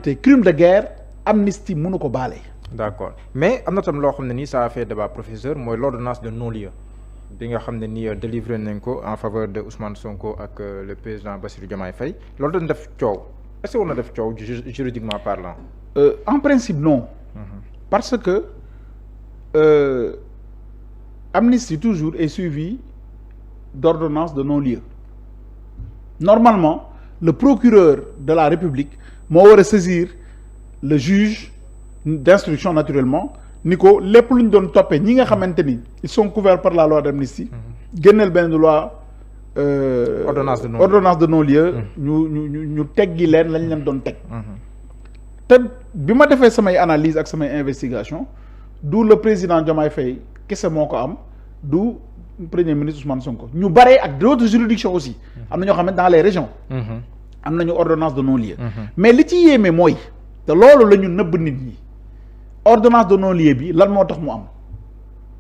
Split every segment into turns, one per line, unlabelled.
te crime de guerre amnistie mënu ko baale.
d'accord mais am na tam loo xam ne nii ça a fait débat professeur mooy l'ordonnance de non-lieu bi nga xam ne nii délivré nañ ko en faveur de Ousmane Sonko ak le président Bassirou Diomaye Faye loolu dañ def coow est-ce que war na def coow juridiquement parlant.
En principe non. Parce que amnistie toujours est suivie d'ordonnance de non-lieu. Normalement le procureur de la République moo war a saisir le juge d'instruction naturellement ni ko lépp lu ñu doon toppee ñi nga xamante ni ils sont couverts par la loi d'amnistie génneel benn loi ordonnance de non-lieu ñu teggi leen lañ leen doon teg te bi ma defee samay analyse ak samay investigation du le président Diomaye Faye kese moo ko am du premier ministre Ousmane Sonko ñu bare ak d'autres juridictions aussi am na ñoo xam ne dans les régions am nañu ordonnance de non-lieu mais li ci yéeme mooy te loolu la ñu nëbb nit ñi ordonnance de non-lieu bi lan moo tax mu am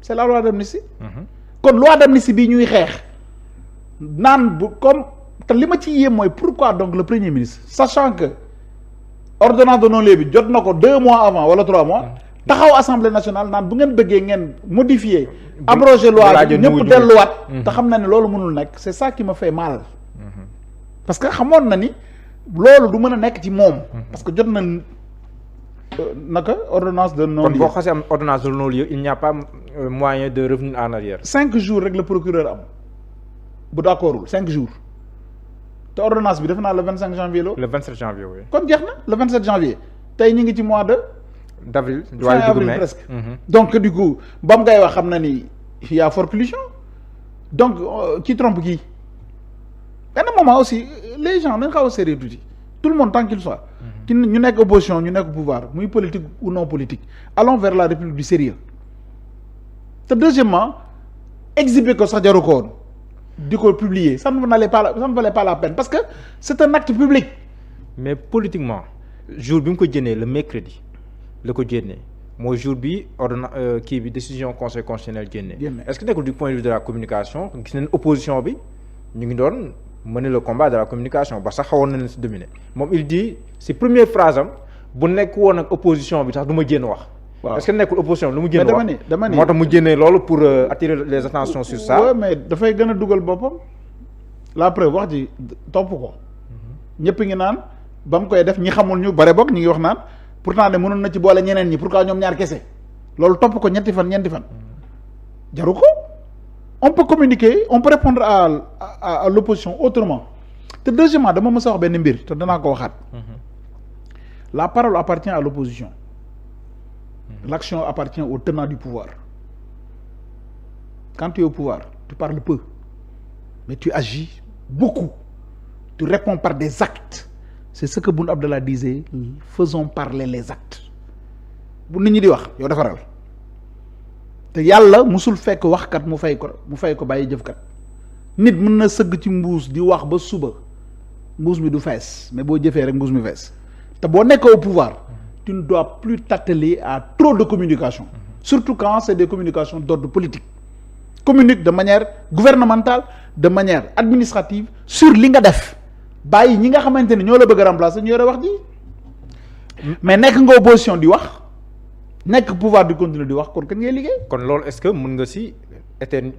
c'est la loi d'amnistie kon loi d'amnistie bi ñuy xeex naan bu comme te li ma ci yéem mooy pourquoi donc le premier ministre sachant que ordonnance de non-lieu bi jot na ko 2 mois avant wala 3 mois taxaw assemblée nationale naan bu ngeen bëggee ngeen modifier abroger loi bi ñëpp delluwaat te xam na ne loolu mënul nekk c'est ça qui me fait mal parce que xamoon na ni loolu du mën a nekk ci moom parce que jot na naka ordonnance de non-lieu
kon boo xasee am ordonnance de non-lieu il n'y a pas moyen de revenir en arrière
5 jours rek le procureur am bu d'accordul 5 jours te ordonnance bi def naa le 25 janvier la
le 27 janvier oui
kon jeex na le 27 janvier tey ñu ngi ci mois
d'avril
fin avril presque donc du coup ba mu ngay wax xam na ni il y a forclusion donc qui trompe qui benn moment aussi les gens nañ xaw a sérieux tuuti tout le monde tant qu'il soit ki ñu nekk opposition ñu nekk pouvoir muy politique ou non politique allons vers la république du sérieux te deuxièmement exhiber ko sax jaru ko woon di ko publier ça ne valait pas la peine parce que c'est un acte public
mais politiquement jour bi mu ko jënee le mercredi la ko génnee mooy jour bi kii bi décision conseil constitutionnel génnee est-ce que nekkul du point de vue de la communication gis nañ opposition bi ñu ngi doon mener le combat de la communication ba sax xawoon na leen si dominer moom il dit si première phrase am bu nekk woon ak opposition bi tax du ma génn wax est-ce que nekkul opposition lu mu génn wax
dama ni
moo tax mu génnee loolu pour attirer les attentions sur ça
ouais, mais dafay gën a dugal boppam la preuve wax ji topp ko ñëpp ngi naan ba mu koy def ñi xamul ñu bare bokk ñi ngi wax naan pourtant de mënoon na ci boole ñeneen ñi pourquoi ñoom ñaar kese loolu topp ko ñeenti fan jaru ko on peut communiquer on peut répondre à l'opposition autrement te deuxièmement dama mës a wax benn mbir te danaa ko waxaat la parole appartient à l'opposition l'action appartient au tenant du pouvoir quand tu es au pouvoir tu parles peu mais tu agis beaucoup tu réponds par des actes c'est ce que Boun Abdallah disait faisons parler les actes bu nit ñi di wax yow defaral te yàlla musul fekk waxkat mu fay ko bàyyi jëfkat nit mën na sëgg ci mbuus di wax ba suba mbuus mi du fees mais boo jëfee rek mbuus mi fees te boo nekk au pouvoir tu ne dois plus t'atteler à trop de communication surtout quand c'est des communications d'ordre politique communique de manière gouvernementale de manière administrative sur li nga def bàyyi ñi nga xamante ne ñoo la bëgg a remplacer ñu yore wax ji mais nekk nga opposition di wax nekk pouvoir di continuer di wax kon kañ ngay liggéey.
kon loolu est-ce que mën nga si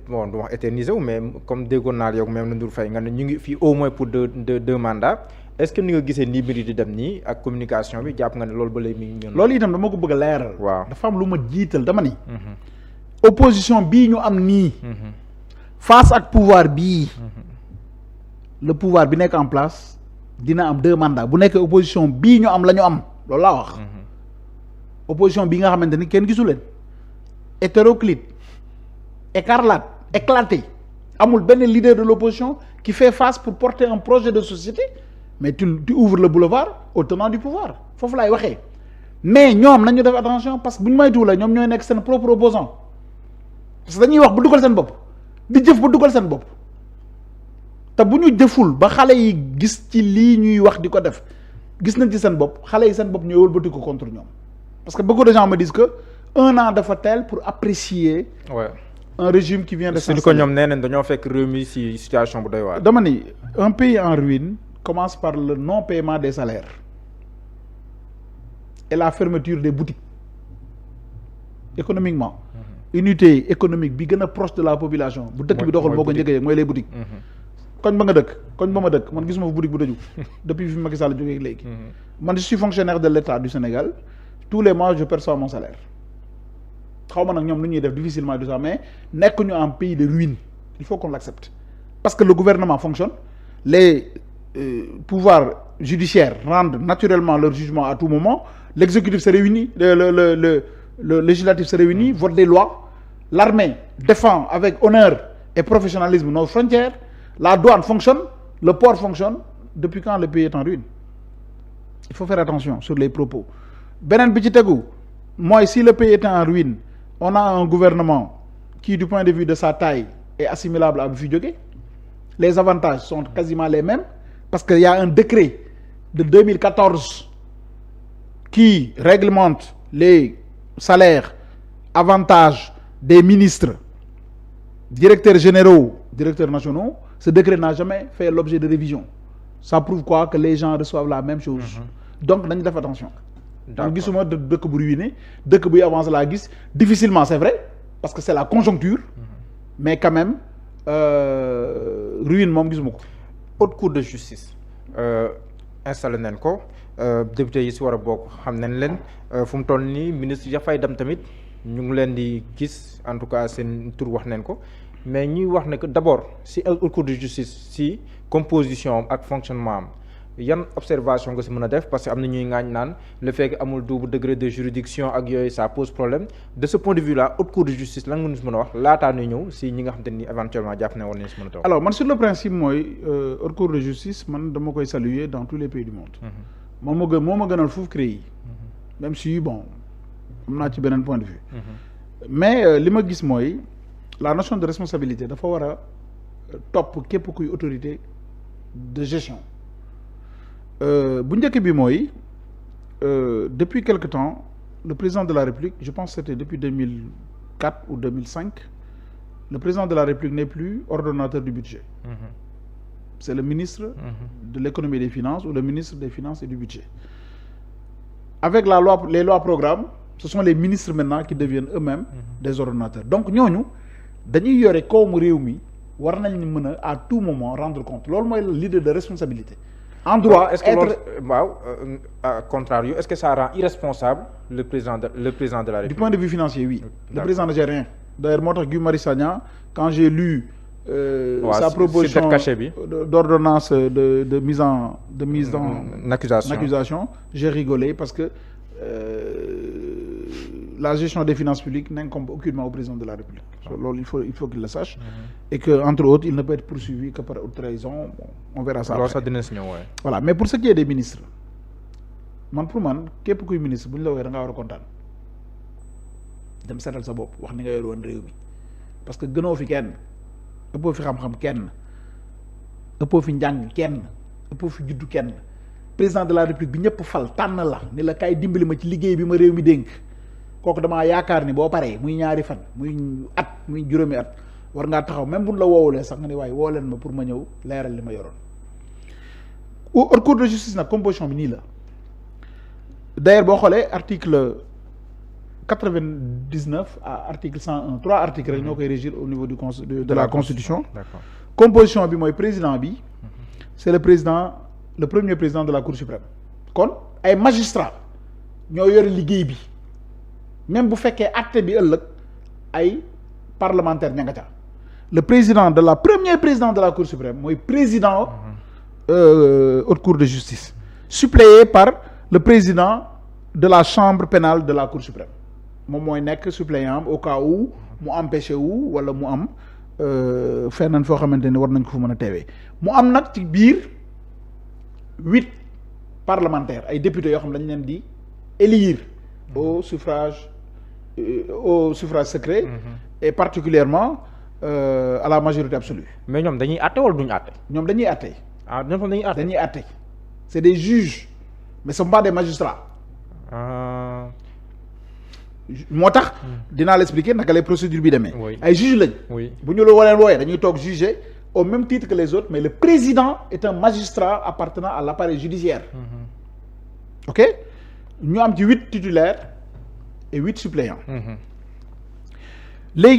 bon du wax éterniser wu mais comme déggoon naa yow même Ndour Faye nga ne ñu ngi fii au moins pour deux mandats est-ce que ni nga gisee nii mbir yi di dem nii ak communication bi jàpp nga ne loolu ba léegi mi ngi ñëw.
loolu itam dama ko bëgg a leeral.
waaw
dafa am lu ma jiital dama ni. opposition bii ñu am nii. face ak pouvoir bii. le pouvoir bi nekk en place dina am 2 mandats bu nekkee opposition bii ñu am la ñu am loolu laa wax. opposition bi nga xamante ni kenn gisu leen hétéroclite écarlate éclaté amul benn leader de l'opposition qui fait face pour porter un projet de société mais tu ouvres le boulevard au tenant du pouvoir foofu laay waxee mais ñoom nañu def attention parce que bu ñu moytuwulee ñoom ñooy nekk seen propre opposant parce que dañuy wax bu dugal seen bopp di jëf bu dugal seen bopp te bu ñu jëful ba xale yi gis ci lii ñuy wax di ko def gis nañ ci seen bopp xale yi seen bopp ñooy wëlbati ko contre ñoom parce que beaucoup de gens me disent que 1 an dafa teel pour apprécier.
Ouais.
un régime qui vient de
s'installer. ko ñoom nee nañ dañoo fekk réew mi ci situation bu doy waar.
dama ni un pays en ruine commence par le non paiement des salaires et la fermeture des boutiques économiquement. unité économique bi gën a proche de la population. bu dëkk bi doxul moo ko njëkk a yëg mooy les boutiques. koñ ba nga dëkk koñ ba ma dëkk man gisuma fa boutique bu tëju depuis fi Macky Sall jógee léegi. man je suis fonctionnaire de l'État du Sénégal tous les mois je perçois mon salaire. xaw ma nag ñoom lu ñuy def difficilement du ça mais nekkuñu en pays de ruine il faut qu'on l'accepte parce que le gouvernement fonctionne les pouvoirs judiciaires rendent naturellement leur jugement à tout moment l'exécutif se réunit le législatif se réunit vote des lois l'armée défend avec honneur et professionnalisme nos frontières la douane fonctionne le port fonctionne depuis quand le pays est en ruine il faut faire attention sur les propos beneen bi ci tegu mooy si le pays est en ruine on a un gouvernement qui du point de vue de sa taille est assimilable à bi fi jóge les avantages sont quasiment les mêmes parce que y a un décret de 2014 qui réglemente les salaires avantages des ministres directeurs généraux directeurs nationaux ce décret n'a jamais fait l'objet de révision ça prouve quoi que les gens reçoivent la même chose donc nañu def attention donc gisuma dëkk bu ruiné dëkk buy avancer laa gis difficilement c'est vrai parce que c'est la conjoncture mais quand même ruine moom gisuma ko.
haute cour de justice installé nañ ko député yi si war a bokk xam nañ leen fu mu toll nii ministre ya fay dem tamit ñu ngi leen di gis en tout cas seen tur wax nañ ko mais ñuy wax ne que d'abord si haute cour de justice si composition ak fonctionnement am yan observation nga si mën a def parce que am na ñuy ŋaañ naan le fait que amul double degré de juridiction ak yooyu ça pose problème de ce point de vue là haute cour de justice lan nga ñu si mën a wax laataa ñuy ñëw si ñi nga xam te ni éventuellement jàpp ne war nañu si mën a toog.
alors man sur le principe mooy haute cour de justice man dama koy saluer dans tous les pays du monde. moo ma gënal foofu CREI yi. même si bon am naa ci beneen point de vue. mais li ma gis mooy la notion de responsabilité dafa war a topp képp kuy autorité de gestion. bu njëkk bi mooy depuis quelque temps le président de la République je pense que c'était depuis 2004 ou 2005 le président de la République n'est plus ordonnateur du budget. C'est le ministre de l'économie et des finances ou le ministre des finances et du budget. Avec la loi, les lois programmes, ce sont les ministres maintenant qui deviennent eux-mêmes des ordonnateurs. Donc ñooñu dañuy yore koomu réew mi war nañ mën a à tout moment rendre compte loolu mooy l'idée de responsabilité. En droit
est-ce que loolu waaw à contrario est-ce que ça rend irresponsable le président de la République. Du
point de vue financier oui. Le président ne gère rien. D'ailleurs moo tax Guy Marius Sagna quand j'ai lu sa proposition d'ordonnance de mise en accusation j'ai rigolé parce que la gestion des finances publiques n'incombe aucunement au président de la République loolu il faut qu'il le sache et que entre autres il ne peut être poursuivi que par haute trahison bon, on verra ça après. Voilà mais pour ce qui est des ministres pour man képp kuy ministre bu ñu la woowee da ngaa war a kontaan dem seetal sa bopp wax ni nga yor woon réew mi parce que gënoo fi kenn ëppoo fi xam-xam kenn ëppoo fi njàng kenn ëppoo fi juddu kenn président de la République bi ñëpp fal tànn la ni la kay dimbali ma ci liggéey bi ma réew mi dénk kooku damaa yaakaar ni boo paree muy ñaari fan muy at muy juróomi at war ngaa taxaw même buñ la woowulee sax nga ne waaye woo leen ma pour ma ñëw leeral li ma yoroon. haute cour de justice nag composition bi nii la d'ailleurs boo xoolee article 99 à article 101 trois articles rek ñoo koy régir au niveau de la constitution. D'accord. Composition bi mooy président bi c'est le premier président de la Cour suprême kon ay magistrats ñoo yore liggéey bi même bu fekkee acte bi ëllëg ay parlementaires ña nga ca le premier président de la Cour suprême mooy président haute cour de justice suppléé par le président de la chambre pénale de la Cour suprême moom mooy nekk suppléant au cas où mu empêché wu wala mu am feneen foo xamante ni war nañ ko fu mën a teewee mu am nag ci biir 8 parlementaires ay députés yoo xam ne dañ leen di élire au suffrage secret et particulièrement à la majorité absolue.
Mais ñoom dañuy àtte wala duñu àtte.
ñoom dañuy àtte.
Ah ñoom dañuy àtte.
dañuy àtte c'est des juges mais ce sont pas des magistrats. moo tax dinaa l'expliquer naka lay procédure bi demee. ay juges lañ. bu ñu la wooyee dañuy toog juger au même titre que les autres mais le président est un magistrat appartenant à l'appareil judiciaire. Ok ñu am ci 8 titulaires et 8 suppléants.